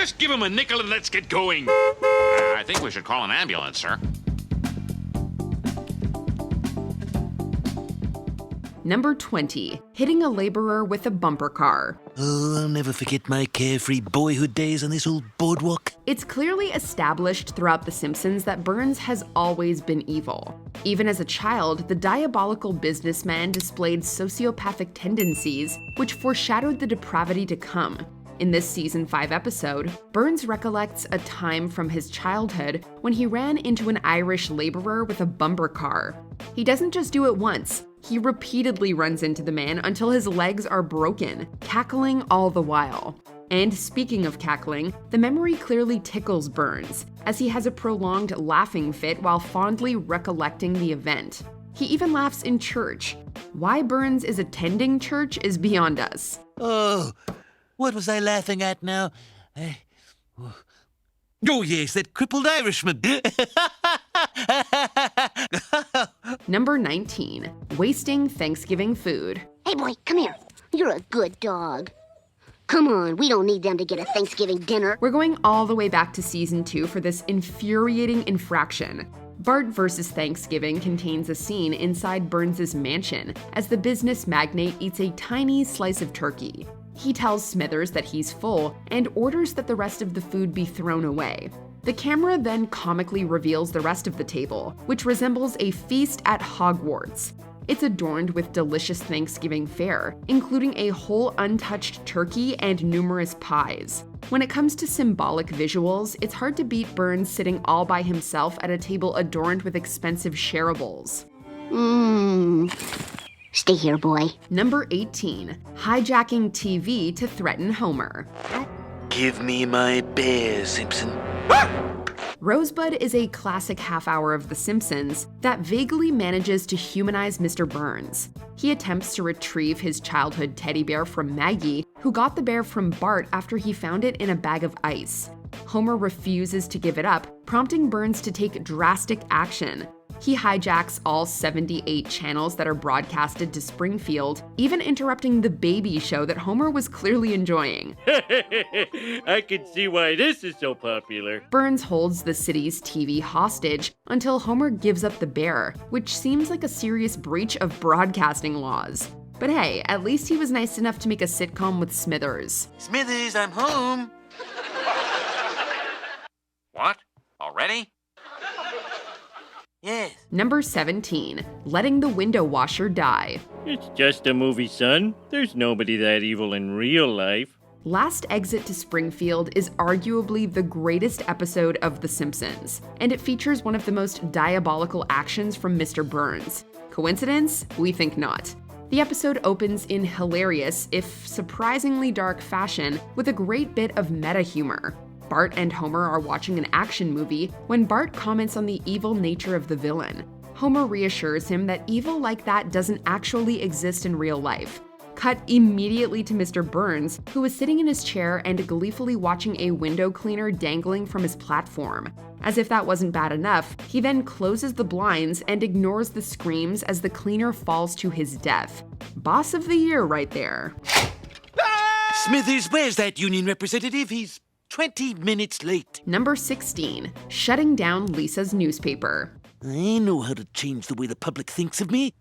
Just give him a nickel and let's get going. I think we should call an ambulance, sir. Number 20, hitting a laborer with a bumper car. Oh, I'll never forget my carefree boyhood days on this old boardwalk. It's clearly established throughout The Simpsons that Burns has always been evil. Even as a child, the diabolical businessman displayed sociopathic tendencies, which foreshadowed the depravity to come. In this season 5 episode, Burns recollects a time from his childhood when he ran into an Irish laborer with a bumper car. He doesn't just do it once. He repeatedly runs into the man until his legs are broken, cackling all the while. And speaking of cackling, the memory clearly tickles Burns, as he has a prolonged laughing fit while fondly recollecting the event. He even laughs in church. Why Burns is attending church is beyond us. Oh, what was I laughing at now? Oh yes, that crippled Irishman. Number 19, wasting Thanksgiving food. Hey, boy, come here. You're a good dog. Come on, we don't need them to get a Thanksgiving dinner. We're going all the way back to season 2 for this infuriating infraction. Bart vs. Thanksgiving contains a scene inside Burns' mansion as the business magnate eats a tiny slice of turkey. He tells Smithers that he's full and orders that the rest of the food be thrown away. The camera then comically reveals the rest of the table, which resembles a feast at Hogwarts. It's adorned with delicious Thanksgiving fare, including a whole untouched turkey and numerous pies. When it comes to symbolic visuals, it's hard to beat Burns sitting all by himself at a table adorned with expensive shareables. Stay here, boy. Number 18, hijacking TV to threaten Homer. Give me my bear, Simpson. Rosebud is a classic half-hour of The Simpsons that vaguely manages to humanize Mr. Burns. He attempts to retrieve his childhood teddy bear from Maggie, who got the bear from Bart after he found it in a bag of ice. Homer refuses to give it up, prompting Burns to take drastic action. He hijacks all 78 channels that are broadcasted to Springfield, even interrupting the baby show that Homer was clearly enjoying. I can see why this is so popular. Burns holds the city's TV hostage until Homer gives up the bear, which seems like a serious breach of broadcasting laws. But hey, at least he was nice enough to make a sitcom with Smithers. Smithers, I'm home. What? Already? Yes. Number 17, letting the window washer die. It's just a movie, son. There's nobody that evil in real life. Last Exit to Springfield is arguably the greatest episode of The Simpsons, and it features one of the most diabolical actions from Mr. Burns. Coincidence? We think not. The episode opens in hilarious, if surprisingly dark fashion, with a great bit of meta humor. Bart and Homer are watching an action movie when Bart comments on the evil nature of the villain. Homer reassures him that evil like that doesn't actually exist in real life. Cut immediately to Mr. Burns, who is sitting in his chair and gleefully watching a window cleaner dangling from his platform. As if that wasn't bad enough, he then closes the blinds and ignores the screams as the cleaner falls to his death. Boss of the year right there. Smithers, where's that union representative? He's 20 minutes late. Number 16, shutting down Lisa's newspaper. I know how to change the way the public thinks of me.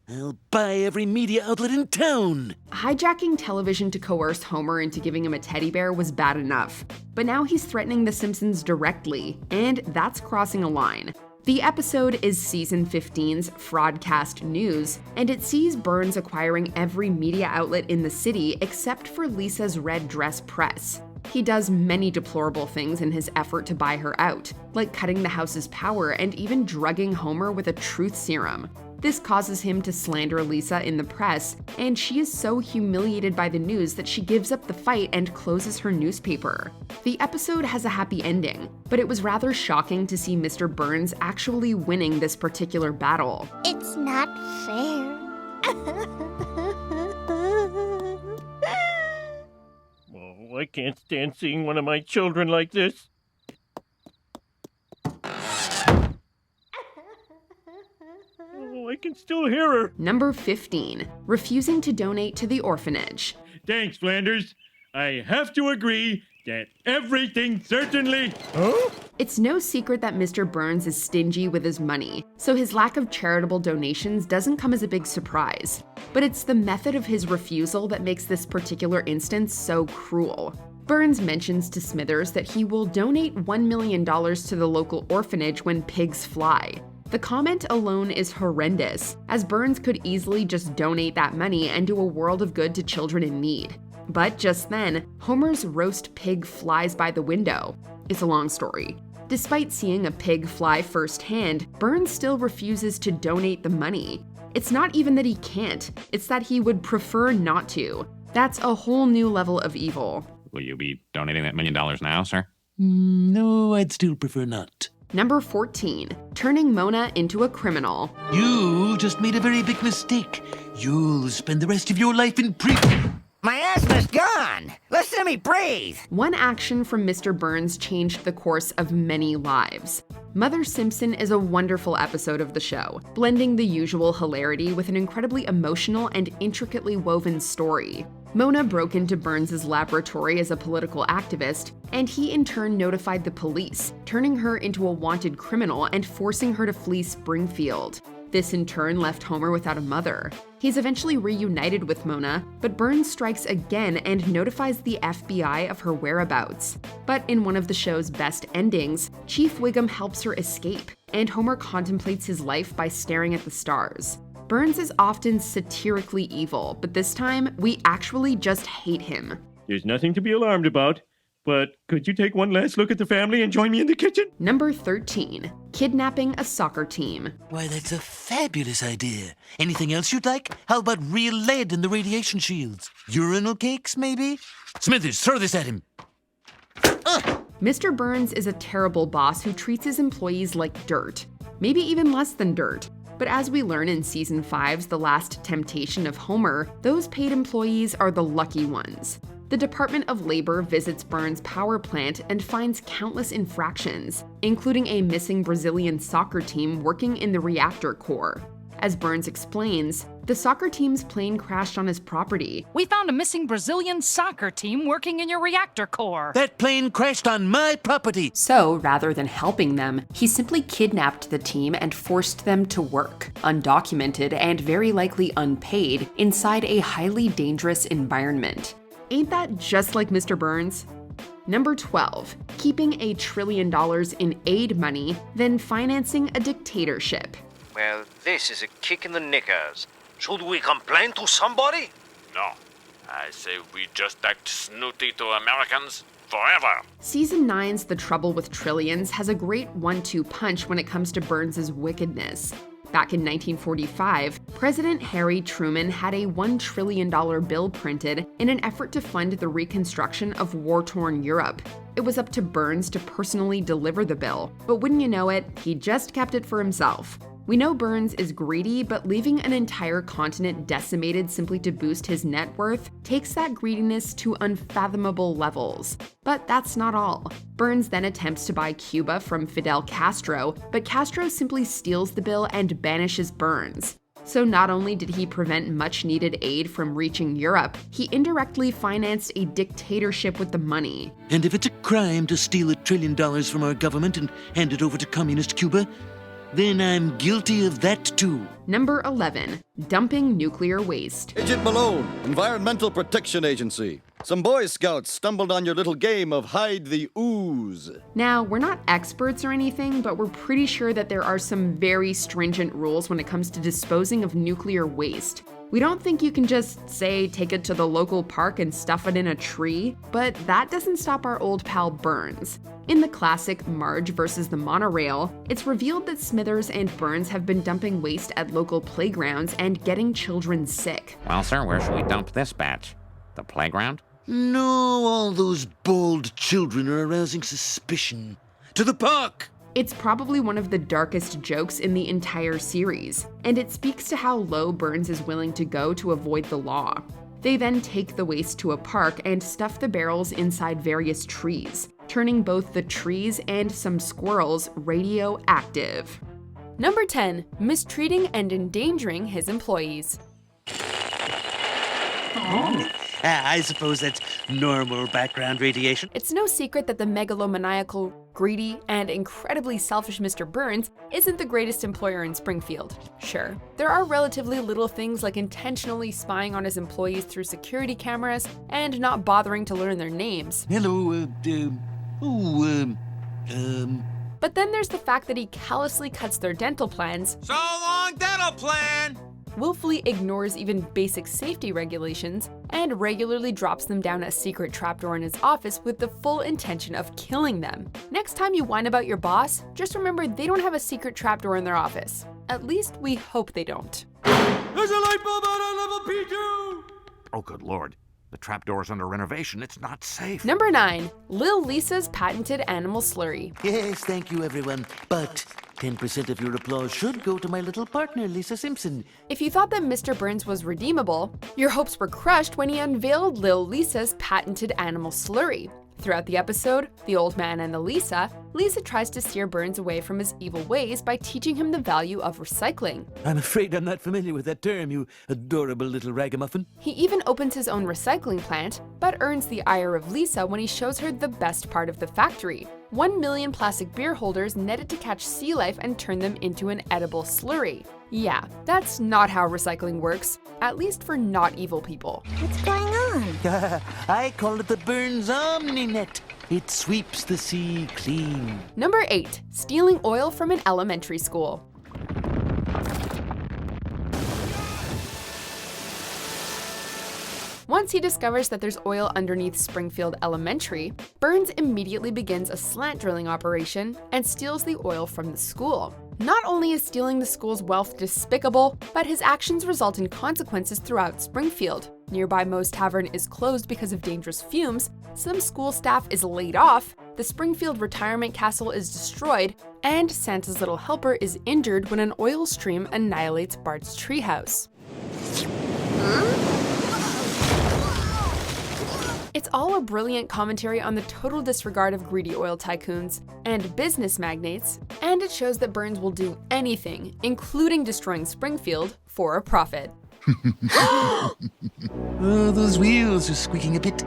I'll buy every media outlet in town. Hijacking television to coerce Homer into giving him a teddy bear was bad enough, but now he's threatening The Simpsons directly, and that's crossing a line. The episode is season 15's Fraudcast News, and it sees Burns acquiring every media outlet in the city except for Lisa's Red Dress Press. He does many deplorable things in his effort to buy her out, like cutting the house's power and even drugging Homer with a truth serum. This causes him to slander Lisa in the press, and she is so humiliated by the news that she gives up the fight and closes her newspaper. The episode has a happy ending, but it was rather shocking to see Mr. Burns actually winning this particular battle. It's not fair. Oh, I can't stand seeing one of my children like this. Oh, I can still hear her. Number 15, refusing to donate to the orphanage. Thanks, Flanders. I have to agree, That everything certainly... Huh? It's no secret that Mr. Burns is stingy with his money, so his lack of charitable donations doesn't come as a big surprise. But it's the method of his refusal that makes this particular instance so cruel. Burns mentions to Smithers that he will donate $1 million to the local orphanage when pigs fly. The comment alone is horrendous, as Burns could easily just donate that money and do a world of good to children in need. But just then, Homer's roast pig flies by the window. It's a long story. Despite seeing a pig fly firsthand, Burns still refuses to donate the money. It's not even that he can't, it's that he would prefer not to. That's a whole new level of evil. Will you be donating that $1 million now, sir? No, I'd still prefer not. Number 14, turning Mona into a criminal. You just made a very big mistake. You'll spend the rest of your life in prison. My asthma's gone! Listen to me breathe! One action from Mr. Burns changed the course of many lives. Mother Simpson is a wonderful episode of the show, blending the usual hilarity with an incredibly emotional and intricately woven story. Mona broke into Burns' laboratory as a political activist, and he in turn notified the police, turning her into a wanted criminal and forcing her to flee Springfield. This in turn left Homer without a mother. He's eventually reunited with Mona, but Burns strikes again and notifies the FBI of her whereabouts. But in one of the show's best endings, Chief Wiggum helps her escape, and Homer contemplates his life by staring at the stars. Burns is often satirically evil, but this time, we actually just hate him. There's nothing to be alarmed about, but could you take one last look at the family and join me in the kitchen? Number 13, kidnapping a soccer team. Why, that's a fabulous idea. Anything else you'd like? How about real lead in the radiation shields? Urinal cakes, maybe? Smithers, throw this at him. Mr. Burns is a terrible boss who treats his employees like dirt. Maybe even less than dirt. But as we learn in Season 5's The Last Temptation of Homer, those paid employees are the lucky ones. The Department of Labor visits Burns' power plant and finds countless infractions, including a missing Brazilian soccer team working in the reactor core. As Burns explains, the soccer team's plane crashed on his property. We found a missing Brazilian soccer team working in your reactor core. That plane crashed on my property. So, rather than helping them, he simply kidnapped the team and forced them to work, undocumented and very likely unpaid, inside a highly dangerous environment. Ain't that just like Mr. Burns? Number 12, keeping $1 trillion in aid money, then financing a dictatorship. Well, this is a kick in the knickers. Should we complain to somebody? No. I say we just act snooty to Americans forever. Season 9's The Trouble with Trillions has a great 1-2 punch when it comes to Burns' wickedness. Back in 1945, President Harry Truman had a $1 trillion bill printed in an effort to fund the reconstruction of war-torn Europe. It was up to Burns to personally deliver the bill, but wouldn't you know it, he just kept it for himself. We know Burns is greedy, but leaving an entire continent decimated simply to boost his net worth takes that greediness to unfathomable levels. But that's not all. Burns then attempts to buy Cuba from Fidel Castro, but Castro simply steals the bill and banishes Burns. So not only did he prevent much-needed aid from reaching Europe, he indirectly financed a dictatorship with the money. And if it's a crime to steal $1 trillion from our government and hand it over to communist Cuba, then I'm guilty of that too. Number 11, dumping nuclear waste. Agent Malone, Environmental Protection Agency. Some Boy Scouts stumbled on your little game of hide the ooze. Now, we're not experts or anything, but we're pretty sure that there are some very stringent rules when it comes to disposing of nuclear waste. We don't think you can just, say, take it to the local park and stuff it in a tree, but that doesn't stop our old pal Burns. In the classic Marge versus the Monorail, it's revealed that Smithers and Burns have been dumping waste at local playgrounds and getting children sick. Well, sir, where should we dump this batch? The playground? No, all those bald children are arousing suspicion. To the park! It's probably one of the darkest jokes in the entire series, and it speaks to how low Burns is willing to go to avoid the law. They then take the waste to a park and stuff the barrels inside various trees, turning both the trees and some squirrels radioactive. Number 10, mistreating and endangering his employees. I suppose that's normal background radiation. It's no secret that the megalomaniacal, greedy, and incredibly selfish Mr. Burns isn't the greatest employer in Springfield. Sure, there are relatively little things like intentionally spying on his employees through security cameras and not bothering to learn their names. Hello, But then there's the fact that he callously cuts their dental plans, So long, dental plan! willfully ignores even basic safety regulations, and regularly drops them down a secret trapdoor in his office with the full intention of killing them. Next time you whine about your boss, just remember they don't have a secret trapdoor in their office. At least we hope they don't. There's a light bulb out on level P2! Oh, good lord. The trapdoor's under renovation. It's not safe. Number 9. Lil Lisa's patented animal slurry. Yes, thank you, everyone. But 10% of your applause should go to my little partner, Lisa Simpson. If you thought that Mr. Burns was redeemable, your hopes were crushed when he unveiled Lil Lisa's patented animal slurry. Throughout the episode, The Old Man and the Lisa tries to steer Burns away from his evil ways by teaching him the value of recycling. I'm afraid I'm not familiar with that term, you adorable little ragamuffin. He even opens his own recycling plant, but earns the ire of Lisa when he shows her the best part of the factory. 1 million plastic beer holders netted to catch sea life and turn them into an edible slurry. Yeah, that's not how recycling works, at least for not evil people. What's going on? I call it the Burns Omni-Net. It sweeps the sea clean. Number 8. Stealing oil from an elementary school. Once he discovers that there's oil underneath Springfield Elementary, Burns immediately begins a slant drilling operation and steals the oil from the school. Not only is stealing the school's wealth despicable, but his actions result in consequences throughout Springfield. Nearby Moe's Tavern is closed because of dangerous fumes, some school staff is laid off, the Springfield Retirement Castle is destroyed, and Santa's little helper is injured when an oil stream annihilates Bart's treehouse. It's all a brilliant commentary on the total disregard of greedy oil tycoons and business magnates, and it shows that Burns will do anything, including destroying Springfield, for a profit. Oh, those wheels are squeaking a bit.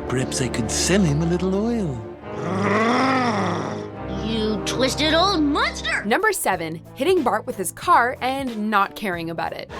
Perhaps I could sell him a little oil. You twisted old monster! Number 7. Hitting Bart with his car and not caring about it.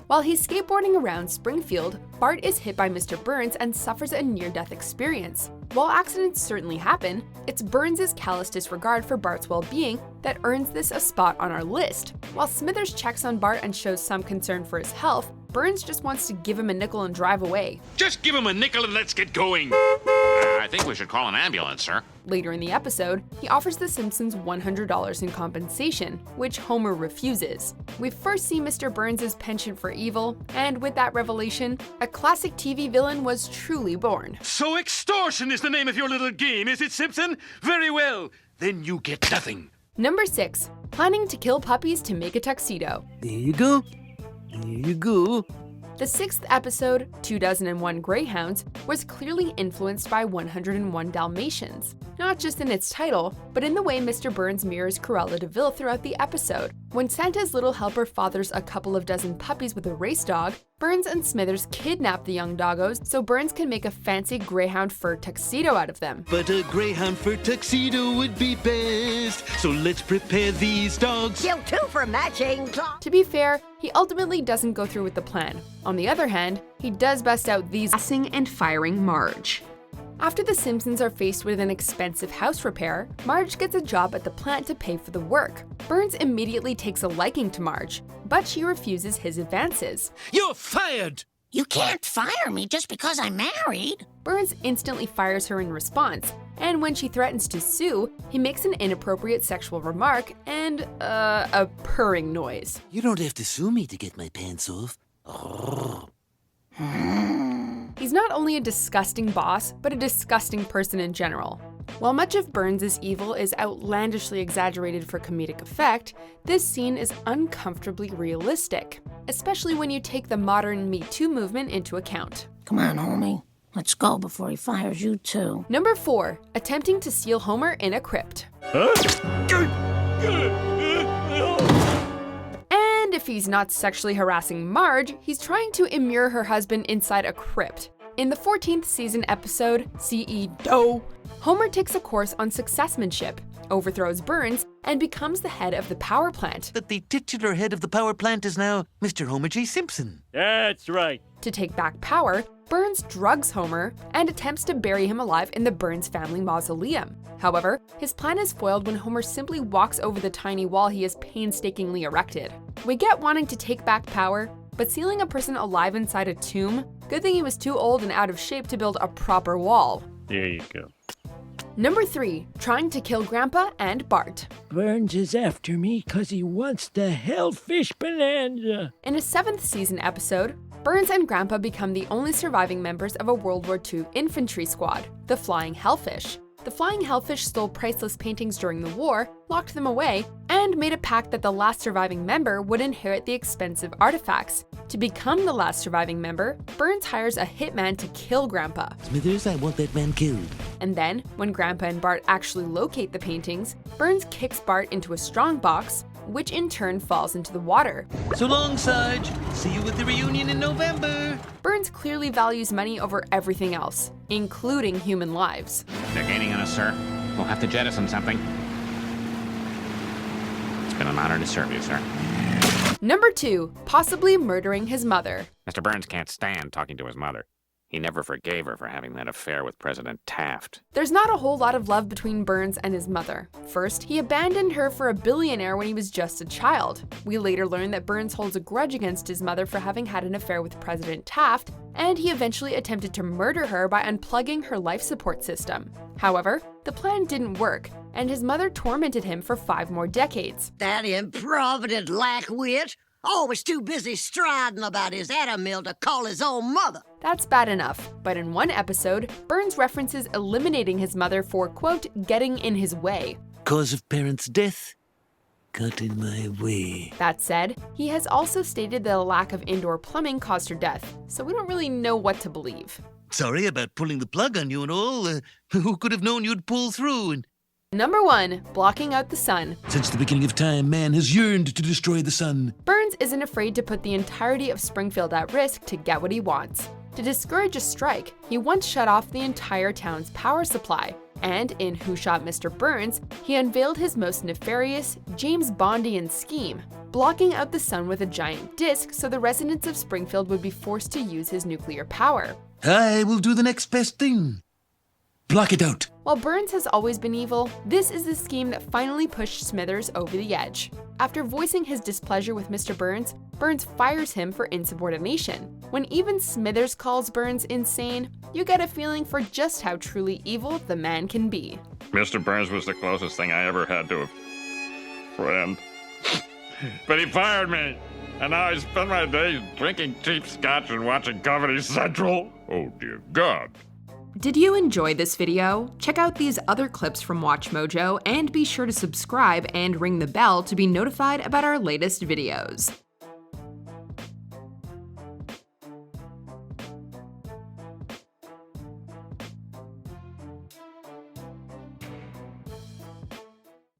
While he's skateboarding around Springfield, Bart is hit by Mr. Burns and suffers a near-death experience. While accidents certainly happen, it's Burns' callous disregard for Bart's well-being that earns this a spot on our list. While Smithers checks on Bart and shows some concern for his health, Burns just wants to give him a nickel and drive away. Just give him a nickel and let's get going! I think we should call an ambulance, sir. Later in the episode, he offers the Simpsons $100 in compensation, which Homer refuses. We first see Mr. Burns' penchant for evil, and with that revelation, a classic TV villain was truly born. So extortion is the name of your little game, is it, Simpson? Very well. Then you get nothing. Number 6. Planning to kill puppies to make a tuxedo. There you go. There you go. The 6th episode, 2001 Greyhounds, was clearly influenced by 101 Dalmatians, not just in its title, but in the way Mr. Burns mirrors Cruella de Vil throughout the episode. When Santa's little helper fathers a couple of dozen puppies with a race dog, Burns and Smithers kidnap the young doggos so Burns can make a fancy greyhound fur tuxedo out of them. But a greyhound fur tuxedo would be best, so let's prepare these dogs. Kill 2 for matching. To be fair, he ultimately doesn't go through with the plan. On the other hand, he does bust out these gassing and firing Marge. After the Simpsons are faced with an expensive house repair, Marge gets a job at the plant to pay for the work. Burns immediately takes a liking to Marge, but she refuses his advances. You're fired! You can't fire me just because I'm married. Burns instantly fires her in response, and when she threatens to sue, he makes an inappropriate sexual remark and, a purring noise. You don't have to sue me to get my pants off. He's not only a disgusting boss, but a disgusting person in general. While much of Burns' evil is outlandishly exaggerated for comedic effect, this scene is uncomfortably realistic, especially when you take the modern Me Too movement into account. Come on, homie. Let's go before he fires you too. Number 4. Attempting to steal Homer in a crypt. And if if he's not sexually harassing Marge, he's trying to immure her husband inside a crypt. In the 14th season episode, C.E. Doe, Homer takes a course on successmanship, overthrows Burns, and becomes the head of the power plant. But the titular head of the power plant is now Mr. Homer J. Simpson. That's right. To take back power, Burns drugs Homer and attempts to bury him alive in the Burns family mausoleum. However, his plan is foiled when Homer simply walks over the tiny wall he has painstakingly erected. We get wanting to take back power, but sealing a person alive inside a tomb? Good thing he was too old and out of shape to build a proper wall. There you go. Number 3, trying to kill Grandpa and Bart. Burns is after me 'cause he wants the hellfish bonanza. In a 7th season episode, Burns and Grandpa become the only surviving members of a World War II infantry squad, the Flying Hellfish. The Flying Hellfish stole priceless paintings during the war, locked them away, and made a pact that the last surviving member would inherit the expensive artifacts. To become the last surviving member, Burns hires a hitman to kill Grandpa. Smithers, I want that man killed. And then, when Grandpa and Bart actually locate the paintings, Burns kicks Bart into a strong box, which in turn falls into the water. So long, Sarge. See you at the reunion in November. Burns clearly values money over everything else, including human lives. They're gaining on us, sir. We'll have to jettison something. It's been an honor to serve you, sir. Number 2, possibly murdering his mother. Mr. Burns can't stand talking to his mother. He never forgave her for having that affair with President Taft. There's not a whole lot of love between Burns and his mother. First, he abandoned her for a billionaire when he was just a child. We later learn that Burns holds a grudge against his mother for having had an affair with President Taft, and he eventually attempted to murder her by unplugging her life support system. However, the plan didn't work, and his mother tormented him for 5 more decades. That improvident lackwit, always too busy striding about his atom mill to call his own mother. That's bad enough, but in one episode, Burns references eliminating his mother for, quote, getting in his way. Cause of parents' death? Got in my way. That said, he has also stated that a lack of indoor plumbing caused her death, so we don't really know what to believe. Sorry about pulling the plug on you and all. Who could have known you'd pull through? And Number 1, blocking out the sun. since the beginning of time, man has yearned to destroy the sun. Burns isn't afraid to put the entirety of Springfield at risk to get what he wants. To discourage a strike, he once shut off the entire town's power supply. And in Who Shot Mr. Burns, he unveiled his most nefarious, James Bondian scheme, blocking out the sun with a giant disk so the residents of Springfield would be forced to use his nuclear power. I will do the next best thing. Block it out. While Burns has always been evil, this is the scheme that finally pushed Smithers over the edge. After voicing his displeasure with Mr. Burns, Burns fires him for insubordination. When even Smithers calls Burns insane, you get a feeling for just how truly evil the man can be. Mr. Burns was the closest thing I ever had to a friend. But he fired me, and now I spend my days drinking cheap scotch and watching Comedy Central. Oh dear God. Did you enjoy this video? Check out these other clips from WatchMojo and be sure to subscribe and ring the bell to be notified about our latest videos.